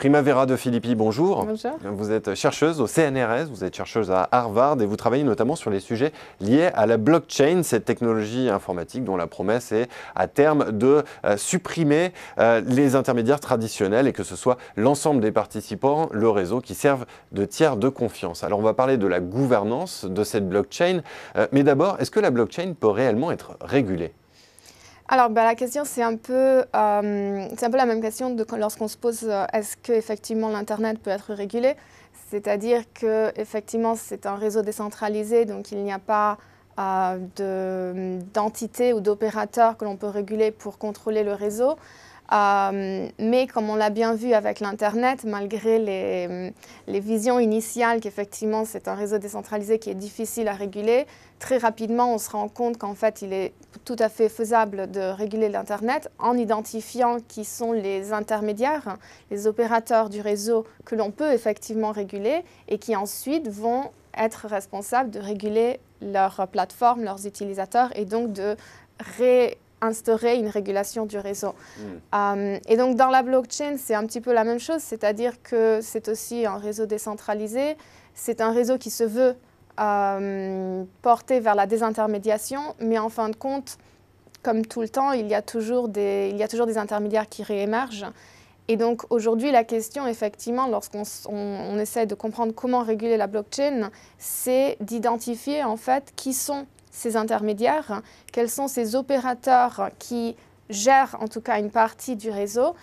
Primavera De Filippi, bonjour. Bonjour. Vous êtes chercheuse au CNRS, vous êtes chercheuse à Harvard et vous travaillez notamment sur les sujets liés à la blockchain, cette technologie informatique dont la promesse est à terme de supprimer les intermédiaires traditionnels et que ce soit l'ensemble des participants, le réseau, qui servent de tiers de confiance. Alors on va parler de la gouvernance de cette blockchain, mais d'abord, est-ce que la blockchain peut réellement être régulée ? Alors, la question, c'est un peu la même question lorsqu'on se pose est-ce qu'effectivement l'Internet peut être régulé? C'est-à-dire qu'effectivement, c'est un réseau décentralisé, donc il n'y a pas d'entité ou d'opérateur que l'on peut réguler pour contrôler le réseau. Mais comme on l'a bien vu avec l'Internet, malgré les visions initiales qu'effectivement c'est un réseau décentralisé qui est difficile à réguler, très rapidement on se rend compte qu'en fait il est tout à fait faisable de réguler l'Internet en identifiant qui sont les intermédiaires, les opérateurs du réseau que l'on peut effectivement réguler et qui ensuite vont être responsables de réguler leurs plateformes, leurs utilisateurs et donc de instaurer une régulation du réseau. Et donc dans la blockchain, c'est un petit peu la même chose, c'est-à-dire que c'est aussi un réseau décentralisé, c'est un réseau qui se veut porté vers la désintermédiation, mais en fin de compte, comme tout le temps, il y a toujours des intermédiaires qui réémergent. Et donc aujourd'hui, la question, effectivement, lorsqu'on essaie de comprendre comment réguler la blockchain, c'est d'identifier en fait qui sont ces intermédiaires, quels sont ces opérateurs qui gèrent en tout cas une partie du réseau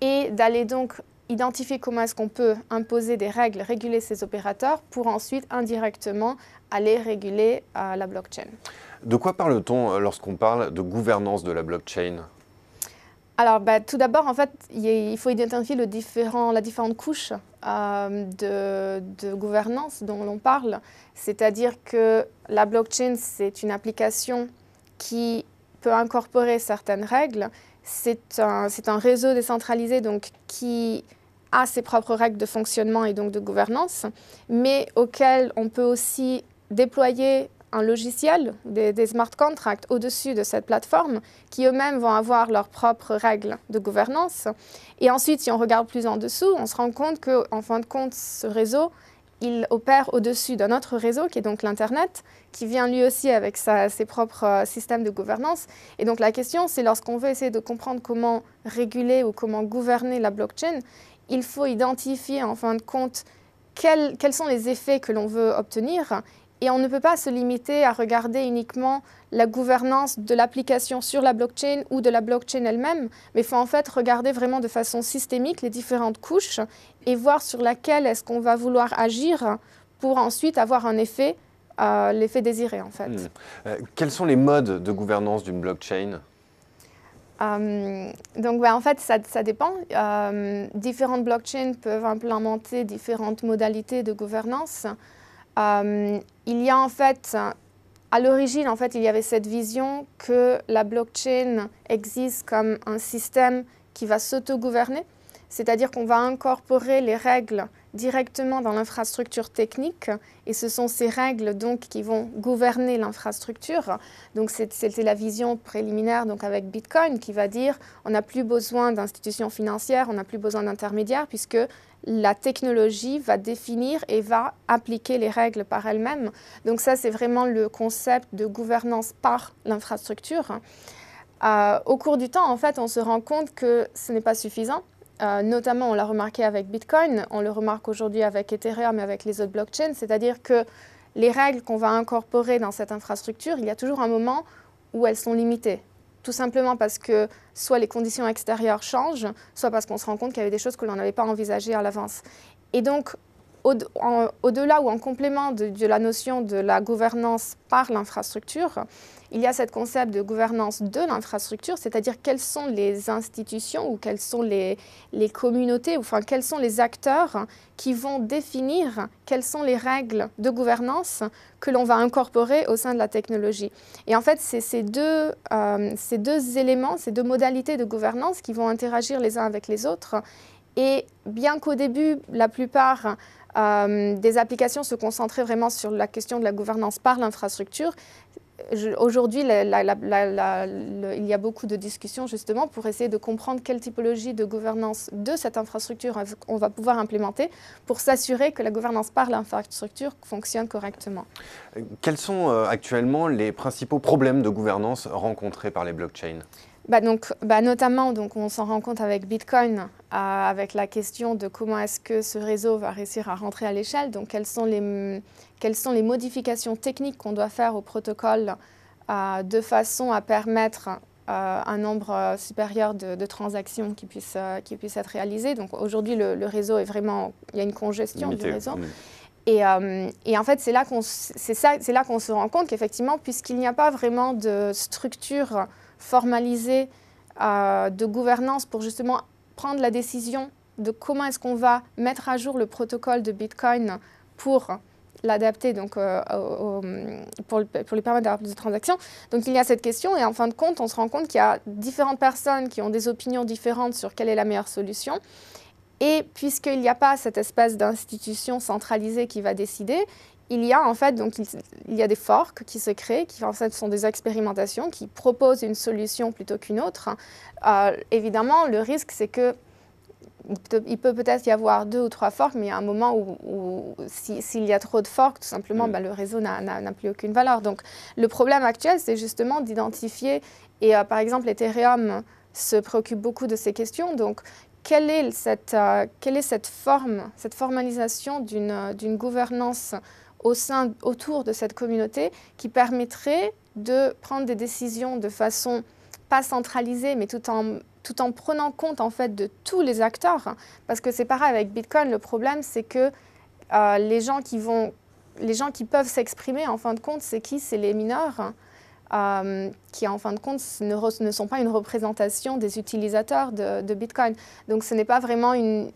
et d'aller donc identifier comment est-ce qu'on peut imposer des règles, réguler ces opérateurs pour ensuite indirectement aller réguler la blockchain. De quoi parle-t-on lorsqu'on parle de gouvernance de la blockchain ? Alors, tout d'abord, en fait, il faut identifier la différente couche de gouvernance dont l'on parle. C'est-à-dire que la blockchain, c'est une application qui peut incorporer certaines règles. C'est un réseau décentralisé donc, qui a ses propres règles de fonctionnement et donc de gouvernance, mais auquel on peut aussi déployer un logiciel, des smart contracts au-dessus de cette plateforme qui eux-mêmes vont avoir leurs propres règles de gouvernance. Et ensuite, si on regarde plus en dessous, on se rend compte qu'en fin de compte, ce réseau, il opère au-dessus d'un autre réseau qui est donc l'Internet, qui vient lui aussi avec ses propres systèmes de gouvernance. Et donc la question, c'est lorsqu'on veut essayer de comprendre comment réguler ou comment gouverner la blockchain, il faut identifier en fin de compte quels sont les effets que l'on veut obtenir. Et on ne peut pas se limiter à regarder uniquement la gouvernance de l'application sur la blockchain ou de la blockchain elle-même, mais il faut en fait regarder vraiment de façon systémique les différentes couches et voir sur laquelle est-ce qu'on va vouloir agir pour ensuite avoir un effet, l'effet désiré en fait. Quels sont les modes de gouvernance d'une blockchain ? Donc en fait, ça dépend. Différentes blockchains peuvent implémenter différentes modalités de gouvernance. Il y a en fait, à l'origine, en fait, il y avait cette vision que la blockchain existe comme un système qui va s'auto-gouverner, c'est-à-dire qu'on va incorporer les règles directement dans l'infrastructure technique et ce sont ces règles donc qui vont gouverner l'infrastructure. Donc c'était la vision préliminaire donc avec Bitcoin qui va dire on n'a plus besoin d'institutions financières, on n'a plus besoin d'intermédiaires puisque la technologie va définir et va appliquer les règles par elle-même. Donc ça, c'est vraiment le concept de gouvernance par l'infrastructure. Au cours du temps, en fait, on se rend compte que ce n'est pas suffisant. Notamment, on l'a remarqué avec Bitcoin, on le remarque aujourd'hui avec Ethereum et avec les autres blockchains, c'est-à-dire que les règles qu'on va incorporer dans cette infrastructure, il y a toujours un moment où elles sont limitées. Tout simplement parce que soit les conditions extérieures changent, soit parce qu'on se rend compte qu'il y avait des choses que l'on n'avait pas envisagées à l'avance. Et donc, au-delà ou en complément de la notion de la gouvernance par l'infrastructure, il y a ce concept de gouvernance de l'infrastructure, c'est-à-dire quelles sont les institutions ou quelles sont les communautés, ou enfin quels sont les acteurs qui vont définir quelles sont les règles de gouvernance que l'on va incorporer au sein de la technologie. Et en fait, c'est ces deux éléments, ces deux modalités de gouvernance qui vont interagir les uns avec les autres. Et bien qu'au début, la plupart des applications se concentraient vraiment sur la question de la gouvernance par l'infrastructure, aujourd'hui, il y a beaucoup de discussions justement pour essayer de comprendre quelle typologie de gouvernance de cette infrastructure on va pouvoir implémenter pour s'assurer que la gouvernance par l'infrastructure fonctionne correctement. Quels sont actuellement les principaux problèmes de gouvernance rencontrés par les blockchains ? Notamment, on s'en rend compte avec Bitcoin, avec la question de comment est-ce que ce réseau va réussir à rentrer à l'échelle. Donc, quelles sont les modifications techniques qu'on doit faire au protocole de façon à permettre un nombre supérieur de transactions qui puissent être réalisées. Donc, aujourd'hui, le réseau est vraiment, il y a une congestion du réseau. Et en fait, c'est là qu'on se rend compte qu'effectivement, puisqu'il n'y a pas vraiment de structure formalisée de gouvernance pour justement prendre la décision de comment est-ce qu'on va mettre à jour le protocole de Bitcoin pour l'adapter donc, pour lui permettre d'avoir plus de transactions. Donc il y a cette question et en fin de compte, on se rend compte qu'il y a différentes personnes qui ont des opinions différentes sur quelle est la meilleure solution. Et puisqu'il n'y a pas cette espèce d'institution centralisée qui va décider, il y a en fait il y a des forks qui se créent, qui en fait sont des expérimentations, qui proposent une solution plutôt qu'une autre. Évidemment, le risque, c'est que il peut peut-être y avoir 2 ou 3 forks, mais il y a un moment où s'il y a trop de forks, tout simplement, le réseau n'a plus aucune valeur. Donc, le problème actuel, c'est justement d'identifier, et par exemple, Ethereum se préoccupe beaucoup de ces questions. Donc, quelle est cette formalisation d'une gouvernance autour de cette communauté qui permettrait de prendre des décisions de façon pas centralisée, mais tout en prenant compte en fait de tous les acteurs. Parce que c'est pareil avec Bitcoin, le problème c'est que les gens qui peuvent s'exprimer en fin de compte, c'est qui? C'est les mineurs. Qui en fin de compte ne sont pas une représentation des utilisateurs de Bitcoin. Donc ce n'est pas vraiment une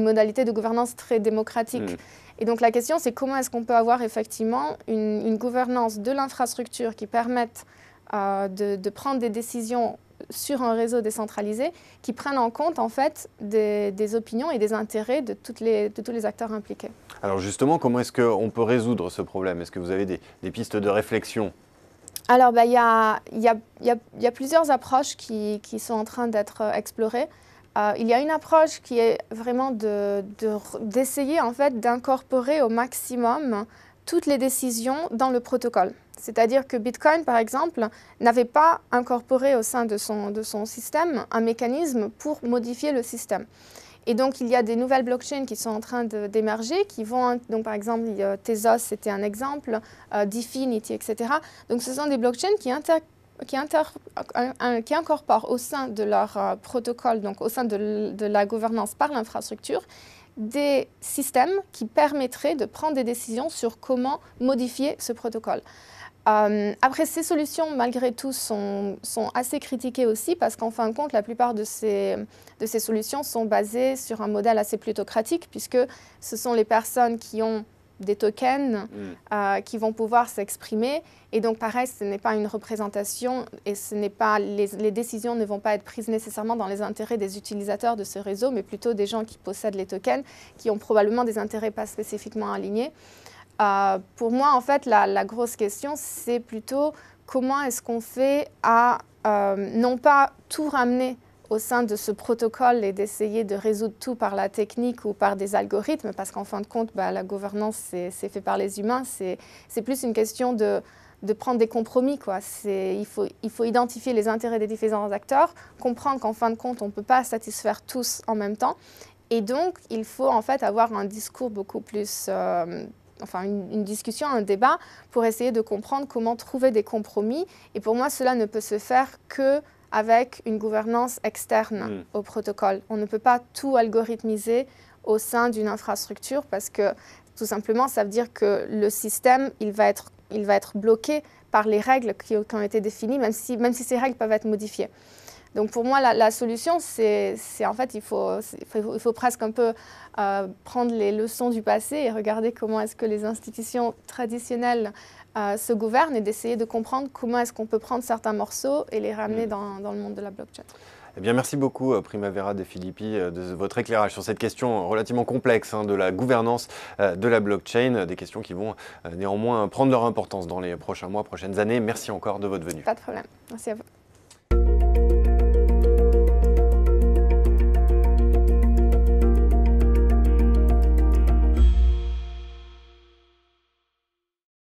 modalité de gouvernance très démocratique. Et donc la question c'est comment est-ce qu'on peut avoir effectivement une gouvernance de l'infrastructure qui permette de prendre des décisions sur un réseau décentralisé qui prennent en compte en fait des opinions et des intérêts de tous les acteurs impliqués. Alors justement, comment est-ce qu'on peut résoudre ce problème? Est-ce que vous avez des pistes de réflexion? Alors, il y a plusieurs approches qui sont en train d'être explorées. Il y a une approche qui est vraiment d'essayer en fait d'incorporer au maximum toutes les décisions dans le protocole. C'est-à-dire que Bitcoin, par exemple, n'avait pas incorporé au sein de son système un mécanisme pour modifier le système. Et donc, il y a des nouvelles blockchains qui sont en train d'émerger, qui vont, donc par exemple, Tezos, c'était un exemple, Dfinity, etc. Donc, ce sont des blockchains qui incorporent au sein de leur protocole, donc au sein de la gouvernance par l'infrastructure, des systèmes qui permettraient de prendre des décisions sur comment modifier ce protocole. Après, ces solutions, malgré tout, sont assez critiquées aussi parce qu'en fin de compte, la plupart de ces solutions sont basées sur un modèle assez plutocratique puisque ce sont les personnes qui ont des tokens qui vont pouvoir s'exprimer. Et donc, pareil, ce n'est pas une représentation et les décisions ne vont pas être prises nécessairement dans les intérêts des utilisateurs de ce réseau, mais plutôt des gens qui possèdent les tokens, qui ont probablement des intérêts pas spécifiquement alignés. Pour moi, en fait, la grosse question, c'est plutôt comment est-ce qu'on fait à non pas tout ramener au sein de ce protocole et d'essayer de résoudre tout par la technique ou par des algorithmes, parce qu'en fin de compte, la gouvernance, c'est fait par les humains. C'est plus une question de prendre des compromis, quoi. Il faut identifier les intérêts des différents acteurs, comprendre qu'en fin de compte, on ne peut pas satisfaire tous en même temps. Et donc, il faut en fait avoir un discours beaucoup plus... une discussion, un débat pour essayer de comprendre comment trouver des compromis. Et pour moi, cela ne peut se faire qu'avec une gouvernance externe au protocole. On ne peut pas tout algorithmiser au sein d'une infrastructure parce que tout simplement, ça veut dire que le système, il va être bloqué par les règles qui ont été définies, même si ces règles peuvent être modifiées. Donc pour moi, la solution, c'est en fait, il faut presque un peu prendre les leçons du passé et regarder comment est-ce que les institutions traditionnelles se gouvernent et d'essayer de comprendre comment est-ce qu'on peut prendre certains morceaux et les ramener dans le monde de la blockchain. Eh bien, merci beaucoup, Primavera de Filippi, de votre éclairage sur cette question relativement complexe de la gouvernance de la blockchain, des questions qui vont néanmoins prendre leur importance dans les prochains mois, prochaines années. Merci encore de votre venue. Pas de problème. Merci à vous.